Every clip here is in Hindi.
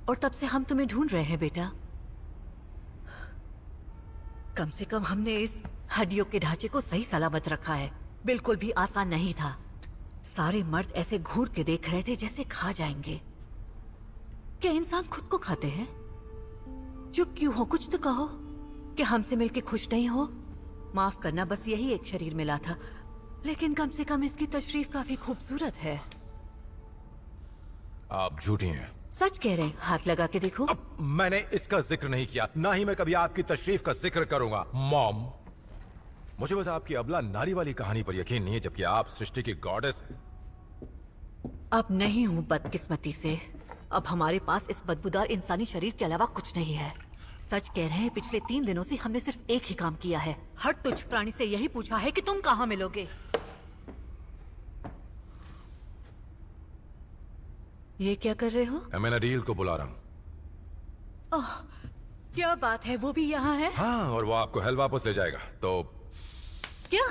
और तब से हम तुम्हें ढूंढ रहे हैं बेटा। कम से कम हमने इस हड्डियों के ढांचे को सही सलामत रखा है। बिल्कुल भी आसान नहीं था। सारे मर्द ऐसे घूर के देख रहे थे जैसे खा जाएंगे। क्या इंसान खुद को खाते हैं? चुप क्यों हो? कुछ तो कहो। कि हमसे मिलके खुश नहीं हो? माफ करना, बस यही एक शरीर मिला था, लेकिन कम से कम इसकी तशरीफ काफी खूबसूरत है। आप झूठी हैं। सच कह रहे हैं, हाथ लगा के देखो। मैंने इसका जिक्र नहीं किया, ना ही मैं कभी आपकी तशरीफ का जिक्र करूंगा। मॉम, मुझे बस आपकी अबला नारी वाली कहानी पर यकीन नहीं है, जबकि आप सृष्टि की गॉडेस। अब नहीं हूँ बदकिस्मती से। अब हमारे पास इस बदबूदार इंसानी शरीर के अलावा कुछ नहीं है। सच कह रहे हैं, पिछले 3 दिनों से हमने सिर्फ एक ही काम किया है। हर तुच्छ प्राणी से यही पूछा है कि तुम कहाँ मिलोगे। ये क्या कर रहे हो? मैं नरील को बुला रहा हूँ। ओह, क्या बात है, वो भी यहाँ है? हाँ, और वो आपको हेल वापस ले जाएगा। तो क्या?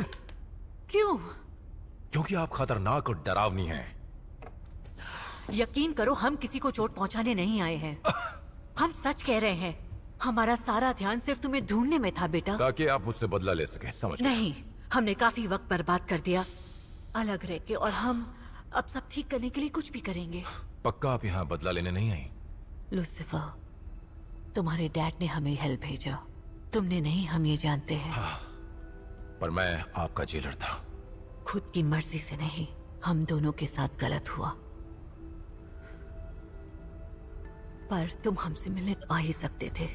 क्यों? क्योंकि आप खतरनाक और डरावनी हैं। यकीन करो, हम किसी को चोट पहुंचाने नहीं आए हैं। हम सच कह रहे हैं। हमारा सारा ध्यान सिर्फ तुम्हें ढूंढने में था बेटा। ताकि आप मुझसे बदला ले सके, समझ गए? नहीं, हमने काफी वक्त बर्बाद कर दिया अलग रह के, और हम अब सब ठीक करने के लिए कुछ भी करेंगे। पक्का आप यहाँ बदला लेने नहीं आई? लूसिफर, तुम्हारे डैड ने हमें हेल भेजा। तुमने नहीं, हम ये जानते हैं। हाँ, पर मैं आपका जेलर था। खुद की मर्जी से नहीं, हम दोनों के साथ गलत हुआ। पर तुम हमसे मिलने तो आ ही सकते थे।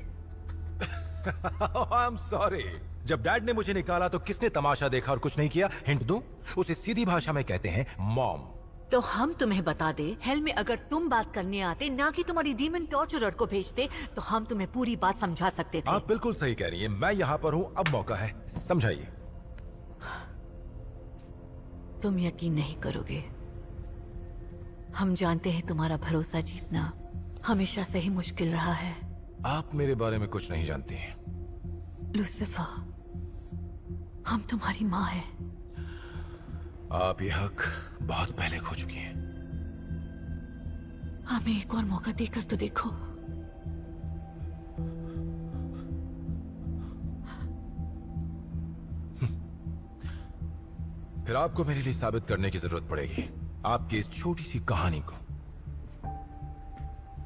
I'm sorry। जब डैड ने मुझे निकाला तो किसने तमाशा देखा और कुछ नहीं किया? हिंट दूं? उसे सीधी भाषा में कहते हैं मॉम। तो हम तुम्हें बता दे, हेल में अगर तुम बात करने आते, ना कि तुम्हारी डीमन टॉर्चरर को भेजते, तो हम तुम्हें पूरी बात समझा सकते थे। आप बिल्कुल सही कह रही हैं। मैं यहाँ पर हूँ, अब मौका है, समझाइए। तुम यकीन नहीं करोगे। हम जानते हैं तुम्हारा भरोसा जीतना हमेशा से ही मुश्किल रहा है। आप मेरे बारे में कुछ नहीं जानती हैं। लूसिफर, हम तुम्हारी माँ हैं। आप ये हक बहुत पहले खो चुकी हैं। हमें एक और मौका देकर तो देखो। फिर आपको मेरे लिए साबित करने की जरूरत पड़ेगी आपकी इस छोटी सी कहानी को।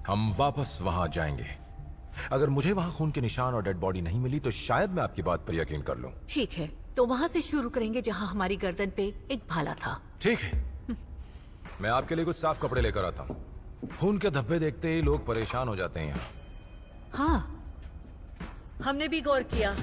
हम वापस वहां जाएंगे। अगर मुझे वहां खून के निशान और डेड बॉडी नहीं मिली तो शायद मैं आपकी बात पर यकीन कर लूं। ठीक है, तो वहां से शुरू करेंगे जहां हमारी गर्दन पे एक भाला था। ठीक है। मैं आपके लिए कुछ साफ कपड़े लेकर आता हूँ। खून के धब्बे देखते ही लोग परेशान हो जाते हैं यहाँ। हाँ, हमने भी गौर किया।